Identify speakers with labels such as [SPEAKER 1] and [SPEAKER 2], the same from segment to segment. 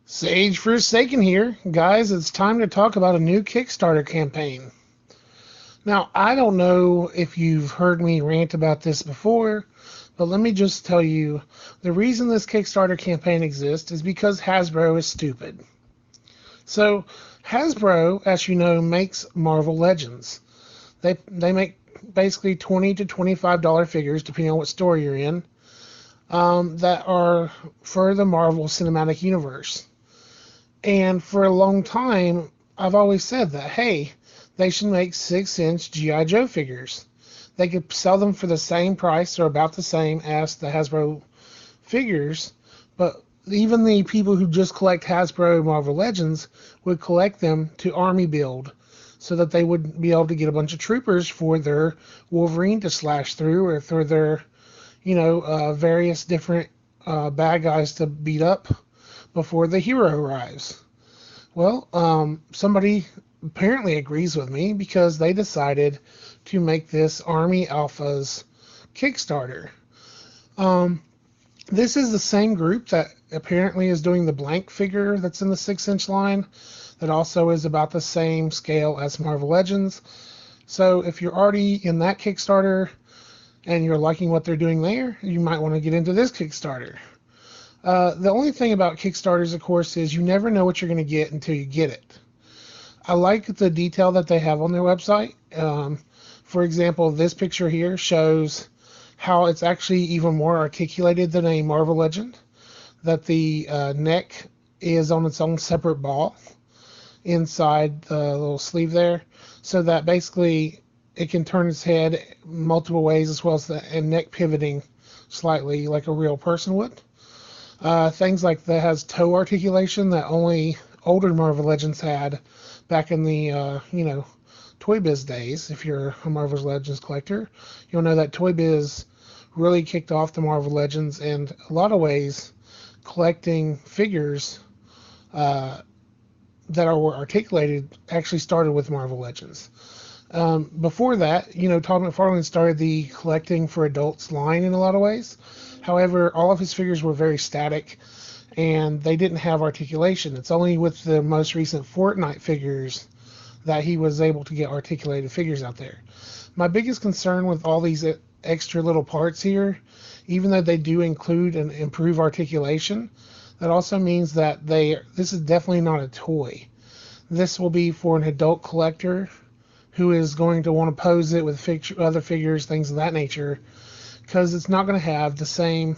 [SPEAKER 1] Sage Forsaken here. Guys, it's time to talk about a new Kickstarter campaign. Now, I don't know if you've heard me rant about this before, but let me just tell you the reason this Kickstarter campaign exists is because Hasbro is stupid. So, Hasbro, as you know, makes Marvel Legends. They make basically $20 to $25 figures, depending on what store you're in, that are for the Marvel Cinematic Universe. And for a long time, I've always said that, hey, they should make 6-inch G.I. Joe figures. They could sell them for the same price or about the same as the Hasbro figures, but even the people who just collect Hasbro Marvel Legends would collect them to army build so that they would be able to get a bunch of troopers for their Wolverine to slash through or for their, various different bad guys to beat up before the hero arrives. Well, somebody apparently agrees with me because they decided to make this Army Alphas Kickstarter. This is the same group that apparently is doing the blank figure that's in the 6-inch line that also is about the same scale as Marvel Legends. So if you're already in that Kickstarter and you're liking what they're doing there, you might want to get into this Kickstarter. The only thing about Kickstarters, of course, is you never know what you're going to get until you get it. I like the detail that they have on their website. For example, this picture here shows how it's actually even more articulated than a Marvel Legend, that the neck is on its own separate ball inside the little sleeve there, so that basically it can turn its head multiple ways as well as the neck pivoting slightly like a real person would. Things like that has toe articulation that only older Marvel Legends had back in the, Toy Biz days. If you're a Marvel Legends collector, you'll know that Toy Biz really kicked off the Marvel Legends, and a lot of ways collecting figures that were articulated actually started with Marvel Legends. Before that, Todd McFarlane started the collecting for adults line in a lot of ways. However, all of his figures were very static, and they didn't have articulation. It's only with the most recent Fortnite figures that he was able to get articulated figures out there. My biggest concern with all these extra little parts here, even though they do include and improve articulation, that also means that this is definitely not a toy. This will be for an adult collector who is going to want to pose it with other figures, things of that nature, because it's not going to have the same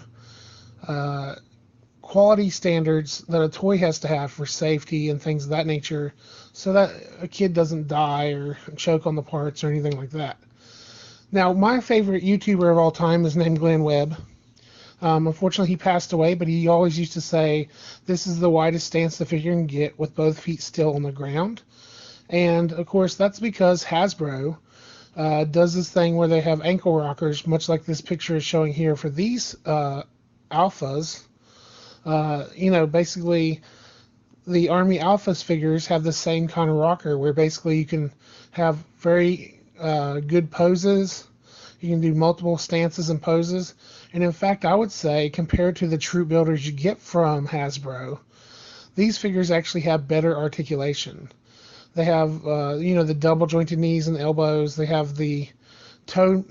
[SPEAKER 1] quality standards that a toy has to have for safety and things of that nature, so that a kid doesn't die or choke on the parts or anything like that. Now, my favorite YouTuber of all time is named Glenn Webb. Unfortunately, he passed away, but he always used to say, this is the widest stance the figure can get with both feet still on the ground. And, of course, that's because Hasbro does this thing where they have ankle rockers, much like this picture is showing here for these alphas. Basically, the Army Alphas figures have the same kind of rocker where basically you can have very good poses. You can do multiple stances and poses. And in fact, I would say, compared to the troop builders you get from Hasbro, these figures actually have better articulation. They have, the double jointed knees and elbows. They have the toe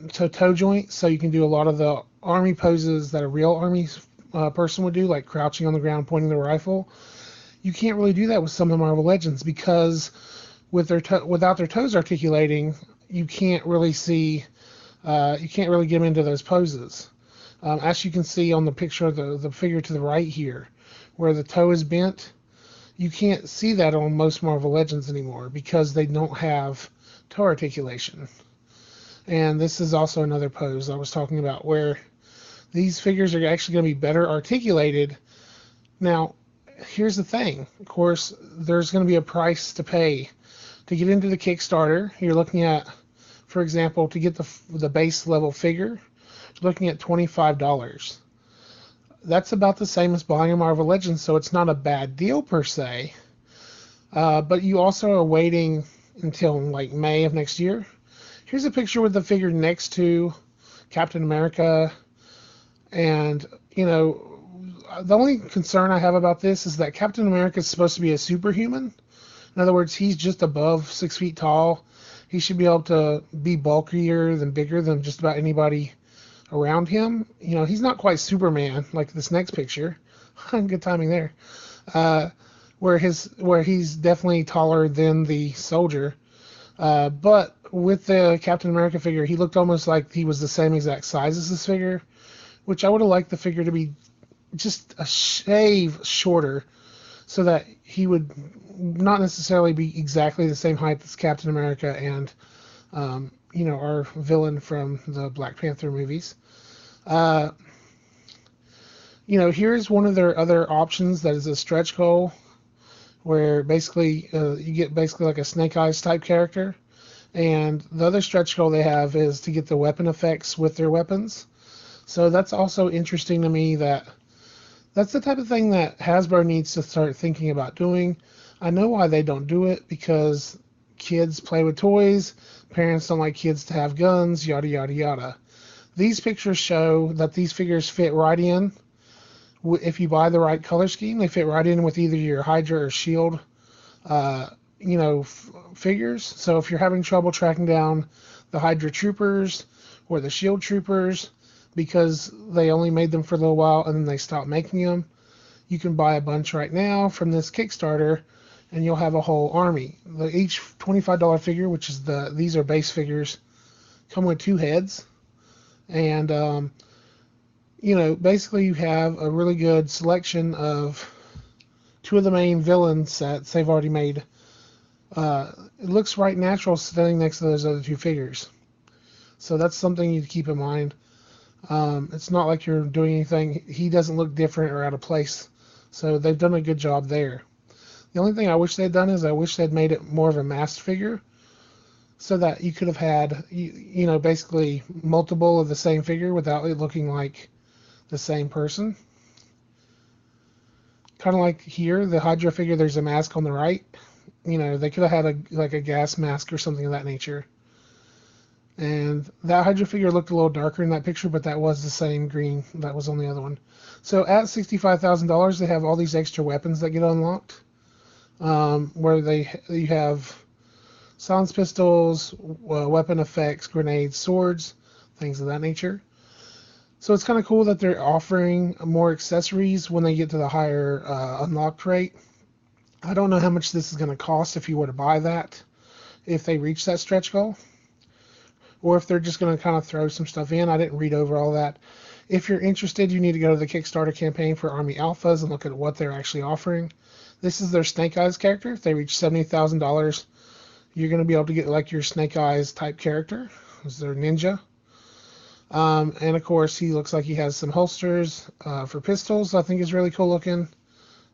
[SPEAKER 1] joint, so you can do a lot of the army poses that a real army person would do, like crouching on the ground, pointing the rifle. You can't really do that with some of the Marvel Legends because without their toes articulating, you can't really see, you can't really get them into those poses. As you can see on the picture of the figure to the right here, where the toe is bent, you can't see that on most Marvel Legends anymore because they don't have toe articulation. And this is also another pose I was talking about where these figures are actually going to be better articulated. Now, here's the thing. Of course, there's going to be a price to pay. To get into the Kickstarter, you're looking at, for example, to get the base level figure, you're looking at $25. That's about the same as buying a Marvel Legends, so it's not a bad deal per se. But you also are waiting until like May of next year. Here's a picture with the figure next to Captain America, and the only concern I have about this is that Captain America is supposed to be a superhuman. In other words, he's just above 6 feet tall. He should be able to be bulkier than bigger than just about anybody around him. You know, he's not quite Superman like this next picture. Good timing there. Uh, where he's definitely taller than the soldier. But with the Captain America figure, he looked almost like he was the same exact size as this figure, which I would have liked the figure to be just a shave shorter, so that he would not necessarily be exactly the same height as Captain America and, our villain from the Black Panther movies. Here's one of their other options that is a stretch goal, where basically you get basically like a Snake Eyes type character. And the other stretch goal they have is to get the weapon effects with their weapons. So that's also interesting to me. That's the type of thing that Hasbro needs to start thinking about doing. I know why they don't do it, because kids play with toys, parents don't like kids to have guns, yada, yada, yada. These pictures show that these figures fit right in. If you buy the right color scheme, they fit right in with either your Hydra or Shield, figures. So if you're having trouble tracking down the Hydra troopers or the Shield troopers because they only made them for a little while and then they stopped making them, you can buy a bunch right now from this Kickstarter, and you'll have a whole army. Each $25 figure, which is these are base figures, come with 2 heads, and basically you have a really good selection of 2 of the main villain sets they've already made. It looks right natural standing next to those other 2 figures, so that's something you keep in mind. It's not like you're doing anything. He doesn't look different or out of place, so they've done a good job there. The only thing I wish they'd done is I wish they'd made it more of a masked figure, so that you could have had, basically multiple of the same figure without it looking like the same person. Kind of like here, the Hydra figure, there's a mask on the right. They could have had a gas mask or something of that nature. And that Hydra figure looked a little darker in that picture, but that was the same green that was on the other one. So at $65,000, they have all these extra weapons that get unlocked, where you have silence pistols, weapon effects, grenades, swords, things of that nature. So it's kind of cool that they're offering more accessories when they get to the higher unlocked rate. I don't know how much this is going to cost if you were to buy that, if they reach that stretch goal, or if they're just going to kind of throw some stuff in. I didn't read over all that. If you're interested, you need to go to the Kickstarter campaign for Army Alphas and look at what they're actually offering. This is their Snake Eyes character. If they reach $70,000, you're going to be able to get like your Snake Eyes type character. This is their ninja. And of course, he looks like he has some holsters for pistols. I think is really cool looking.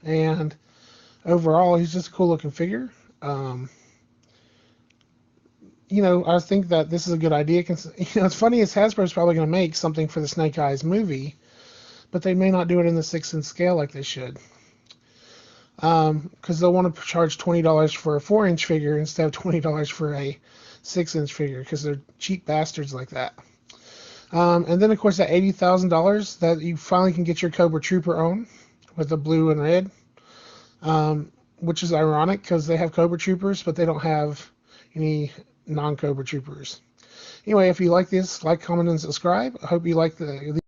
[SPEAKER 1] And overall, he's just a cool looking figure. I think that this is a good idea. It's funny is Hasbro's probably going to make something for the Snake Eyes movie, but they may not do it in the 6-inch scale like they should. Because they'll want to charge $20 for a 4-inch figure instead of $20 for a 6-inch figure, because they're cheap bastards like that. And then, of course, at $80,000, that you finally can get your Cobra Trooper on with the blue and red, which is ironic because they have Cobra Troopers, but they don't have any non-Cobra Troopers. Anyway, if you like this, like, comment, and subscribe. I hope you like the